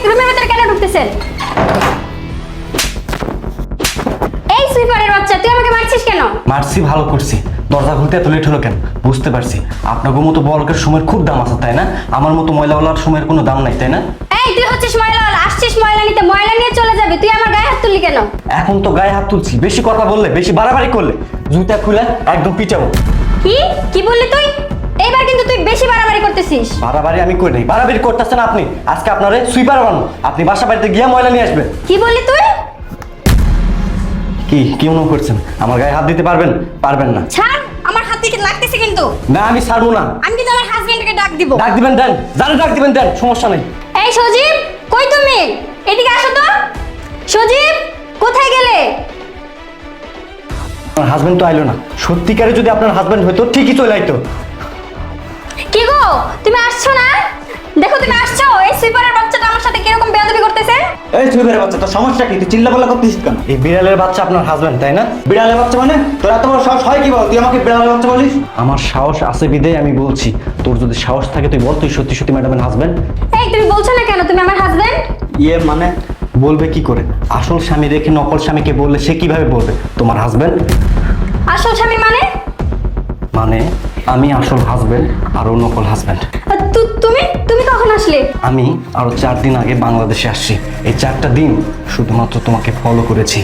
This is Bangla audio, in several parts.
রুমের ভিতরে কেন ঢুকতেছেন? এই সুইপারের বাচ্চা, তুই আমাকে মারছিস কেন? মারছি, ভালো করছি। দরজা খুলতে এত লেট হলো কেন? বুঝতে পারছি আপনাদের মতো বড়লোকের সময়ের খুব দাম আছে, তাই না? আমার মতো ময়লাওয়ালার সময়ের কোনো দাম নাই, তাই না? এই তুই হচ্ছিস ময়লাওয়ালা, আসছিস ময়লা নিতে, ময়লা নিয়ে চলে যাবে। তুই আমার গায়ে হাত তুললি কেন? এখন তো গায়ে হাত তুলছি, বেশি কথা বললে, বেশি বাড়াবাড়ি করলে জুতা খুলে একদম পিটাবো। কি কি বললি তুই? এইবার কিন্তু তুই বেশি বাড়াবাড়ি করতেছিস। বাড়াবাড়ি আমি করি নাই, বাড়াবাড়ি করতেছেন আপনি। আজকে আপনারে সুইপার বানাবো, আপনি বাসা বাড়িতে গিয়ে ময়লা নিয়ে আসবেন। কি বললি তুই? কি মনে করছেন আমার গায়ে হাত দিতে পারবেন? পারবেন না। ছাড়, আমার হাত থেকে লাগতেছে কিন্তু। না, আমি ছাড়বো না। আমি কিন্তু আমার হাজবেন্ডকে ডাক দিব। ডাক দিবেন দেন, যারা ডাক দিবেন দেন, সমস্যা নেই। এই সজীব, কই তুমি? এদিকে আসো তো। সজীব, কোথায় গেলে? আমার হাজবেন্ড তো আইলো না। সত্যিকারে যদি আপনার হাজবেন্ড হইতো ঠিকই চলে আইতো। কি গো, তুমি আসছো না? দেখো তুমি আসছো। এই সুইপারের বাচ্চাটা আমার সাথে কিরকম বেয়াদবি করতেছে। এই সুইপারের বাচ্চা, তোর সমস্যা কি? তুই চিল্লাপাল্লা করতেছিস কেন? এই বিড়ালের বাচ্চা আপনার হাজবেন্ড, তাই না? বিড়ালের বাচ্চা মানে? তোর এত বড় সাহস হয় কি বল? তুই আমাকে বিড়ালের বাচ্চা বলিস? আমার সাহস আছে বিদেয় আমি বলছি। তোর যদি সাহস থাকে তুই বল, তুই সত্যি সত্যি ম্যাডামের হাজবেন্ড? এই তুমি বলছো না কেন তুমি আমার হাজবেন্ড? মানে বলবে কি করে? আসল স্বামী রেখে নকল স্বামীকে বললে সে কিভাবে বলবে তোমার হাজবেন্ড? আসল স্বামী মানে? মানে আমি আসল হাজবেন্ড আর ও নকল হাজবেন্ড। তুমি তুমি কখন আসলে? আমি আরো 4 দিন আগে বাংলাদেশে আসছি। এই 4টা দিন শুধুমাত্র তোমাকে ফলো করেছি।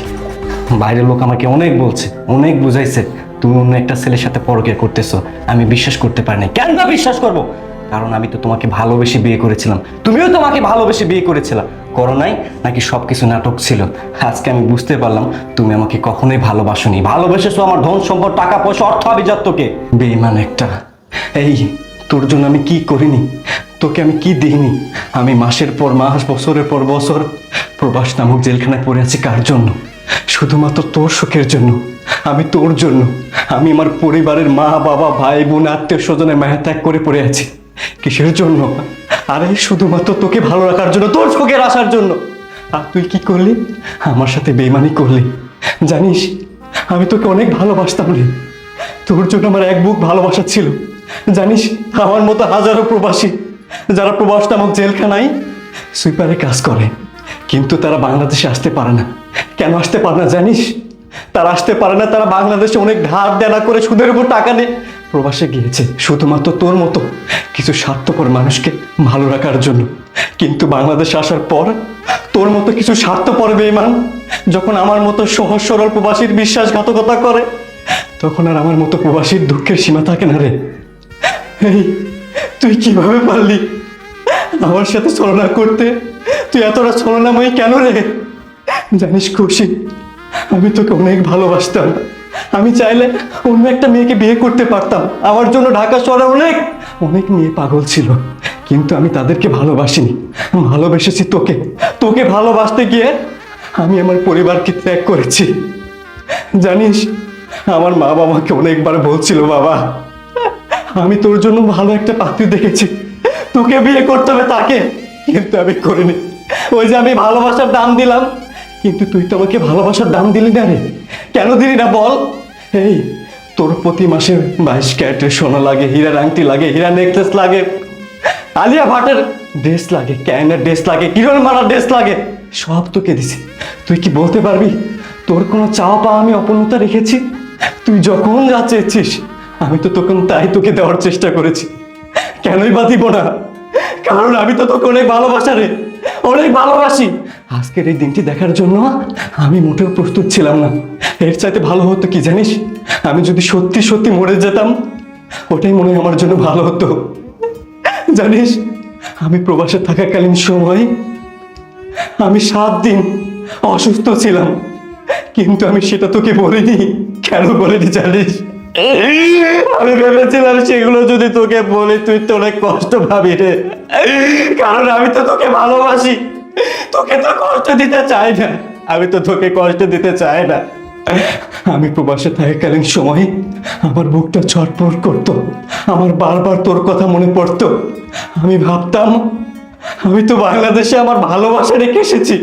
বাইরের লোক আমাকে অনেক বলছে, অনেক বুঝাইছে তুমি অন্য একটা ছেলের সাথে পরকীয়া করতেছো। আমি বিশ্বাস করতে পারিনি। কেন না বিশ্বাস করব? কারণ আমি তো তোমাকে ভালোবেসে বিয়ে করেছিলাম, তুমিও তোমাকে ভালোবেসে বিয়ে করেছিলা। করো নাই নাকি সবকিছু নাটক ছিল? আজকে আমি বুঝতে পারলাম তুমি আমাকে কখনোই ভালোবাসোনি। ভালোবেসেছো আমার ধন সম্পদ, টাকা পয়সা, অর্থ আভিজাত্যকে। বেঈমান একটা। এই তোর জন্য আমি কি করিনি? তোকে আমি কি দিইনি? আমি মাসের পর মাস, বছরের পর বছর প্রবাস নামক জেলখানায় পড়ে আছি। কার জন্য? শুধুমাত্র তোর সুখের জন্য। আমি তোর জন্য, আমি আমার পরিবারের মা বাবা ভাই বোন আত্মীয় স্বজনের মায়া ত্যাগ করে পড়ে আছি। কিসের জন্য? আরে শুধুমাত্র তোকে ভালো রাখার জন্য, তোর সুখের আসার জন্য। আর তুই কি করলি? আমার সাথে বেইমানি করলি। জানিস আমি তোকে অনেক ভালোবাসতাম রে। তোর জন্য আমার এক বুক ভালোবাসা ছিল। জানিস আমার মতো হাজারো প্রবাসী যারা প্রবাস নামক জেলখানায় সুইপারে কাজ করে, কিন্তু তারা বাংলাদেশে আসতে পারে না। কেন আসতে পারে না জানিস? তারা আসতে পারে না, তারা বাংলাদেশে অনেক ধার দেনা করে সুদের উপর টাকা নিয়ে প্রবাসে গিয়েছে শুধুমাত্র তোর মতো কিছু স্বার্থপর মানুষকে ভালো রাখার জন্য। কিন্তু বাংলাদেশে আসার পর তোর মতো কিছু স্বার্থপর বেঈমান যখন আমার মতো সহজ সরল প্রবাসীর বিশ্বাসঘাতকতা করে, তখন আর আমার মতো প্রবাসীর দুঃখের সীমা থাকে না রে। এই তুই কিভাবে পারলি আমার সাথে ছলনা করতে? তুই এতটা ছলনাময়ী কেন রে? জানিস খুশি, আমি তোকে অনেক ভালোবাসতাম। আমি চাইলে অন্য একটা মেয়েকে বিয়ে করতে পারতাম। আমার জন্য ঢাকা শহরে অনেক অনেক মেয়ে পাগল ছিল, কিন্তু আমি তাদেরকে ভালোবাসিনি। ভালোবেসেছি তোকে। তোকে ভালোবাসতে গিয়ে আমি আমার পরিবারকে ত্যাগ করেছি। জানিস আমার মা বাবাকে অনেকবার বলছিল, বাবা আমি তোর জন্য ভালো একটা পাত্রী দেখেছি, তোকে বিয়ে করতে হবে তাকে, কিন্তু আমি করিনি। ওই যে আমি ভালোবাসার দাম দিলাম, কিন্তু তুই তো আমাকে ভালোবাসার দাম দিলি না রে। কেন দিলি না বল? এই তোর প্রতি মাসে 22 ক্যারেটের সোনা লাগে, হীরার আংটি লাগে, হীরা নেকলেস লাগে, আলিয়া ভাটের ড্রেস লাগে, ক্যানের ড্রেস লাগে, কিরণ মারার ড্রেস লাগে, সব তোকে দিছি। তুই কি বলতে পারবি তোর কোনো চাওয়া পাওয়া আমি অপূর্ণতা রেখেছি? তুই যখন যা চেয়েছিস আমি তো তখন তাই তোকে দেওয়ার চেষ্টা করেছি। কেনই বা দিব না? কারণ আমি তো তোকে অনেক ভালোবাসা রে, অনেক ভালোবাসি। আজকের এই দিনটি দেখার জন্য আমি মোটেও প্রস্তুত ছিলাম না। এর চাইতে ভালো হতো কি জানিস? আমি যদি সত্যি সত্যি মরে যেতাম, ওটাই মনে হয় আমার জন্য ভালো হতো। জানিস আমি প্রবাসে থাকাকালীন সময় আমি 7 দিন অসুস্থ ছিলাম, কিন্তু আমি সেটা তোকে বলিনি। কেন বলিনি জানিস? আমি ভেবেছিলাম সেগুলো যদি তোকে বলি তুই তো অনেক কষ্ট পাবি রে, কারণ আমি তো তোকে ভালোবাসি। তোকে তো কষ্ট দিতে চাই না, আমি তো তোকে কষ্ট দিতে চাই না। আমি প্রবাসে থাকাকালীন সময় আমার বুকটা ছটফট করতো, আমার বারবার তোর কথা মনে পড়তো। আমি ভাবতাম আমি তো বাংলাদেশে আমার ভালোবাসা রেখে এসেছি,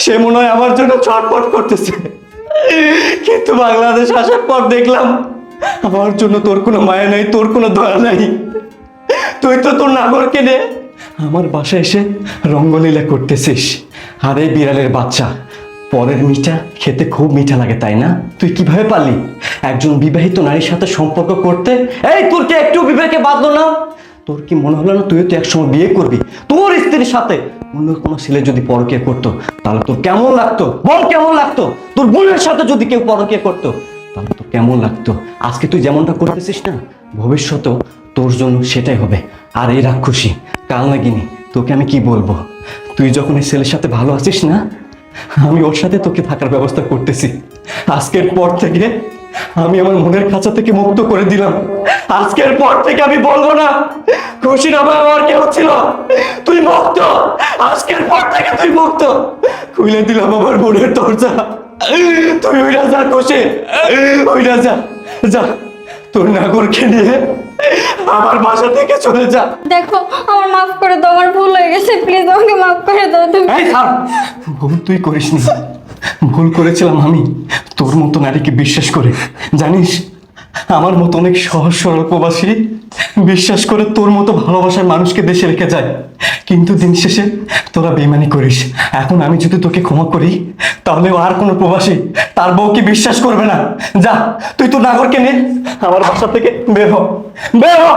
সে মনে হয় আমার জন্য ছটফট করতেছে। কিন্তু বাংলাদেশ আসার পর দেখলাম আমার জন্য তোর কোনো মায়া নাই, তোর কোনো দয়া নাই। তুই তো তোর নাগরকে নে আমার বাসায় এসে রঙ্গলীলা করতেছিস। আর এই বিড়ালের বাচ্চা, পরের মিঠা খেতে খুব মিঠা লাগে তাই না? তুই কিভাবে পারলি একজন বিবাহিত নারীর সাথে সম্পর্ক করতে? এই তোর কি একটু বিবেকে বাঁধলো না? তোর কি মনে হলো না তুইও তো একসময় বিয়ে করবি? তোর স্ত্রীর সাথে অন্য কোনো ছেলে যদি পরকীয়া করতো তাহলে তোর কেমন লাগতো? বল কেমন লাগতো? তোর বোনের সাথে যদি কেউ পরকীয়া করতো তাহলে তোর কেমন লাগতো? আজকে তুই যেমনটা করতেছিস না, ভবিষ্যতেও তোর জন্য সেটাই হবে। আর এই রাক্ষসী কাল নাগিনী, তোকে আমি কি বলবো? তুই যখন এই ছেলের সাথে ভালো আছিস না, আমি ওর সাথে তোকে থাকার ব্যবস্থা করতেছি। আজকের পর থেকে আমি আমার মনের খাঁচা থেকে মুক্ত করে দিলাম। আজকের পর থেকে আমি বলবো না খুশি না ভাই আমার কেউ ছিল, তুই মুক্ত। আজকের পর থেকে তুই মুক্ত। খুলে দিলাম আমার মনের দরজা। তুই ওইটা যা খুশি, ওইটা যা, যা তোর নাগরকে নিয়ে আমার বাসা থেকে চলে যা। দেখো আমার মাফ করে দাও, আমার ভুল হয়ে গেছে, প্লিজ আমাকে মাফ করে দাও তুমি। এই থাম, ভুল তুই করিসনি। ভুল করেছিলাম আমি তোর মতো নারীকে বিশ্বাস করে। জানিস, আমার মতো অনেক সহজ সরল প্রবাসী বিশ্বাস করে তোর মতো ভালোবাসার মানুষকে দেশে রেখে যায়, কিন্তু দিন শেষে তোরা বেইমানি করিস। এখন আমি যদি তোকে ক্ষমা করি তাহলে আর কোনো প্রবাসী তার বউকে বিশ্বাস করবে না। যা তুই তো নাগরকে নে আমার বাসা থেকে বের হ, বের হ।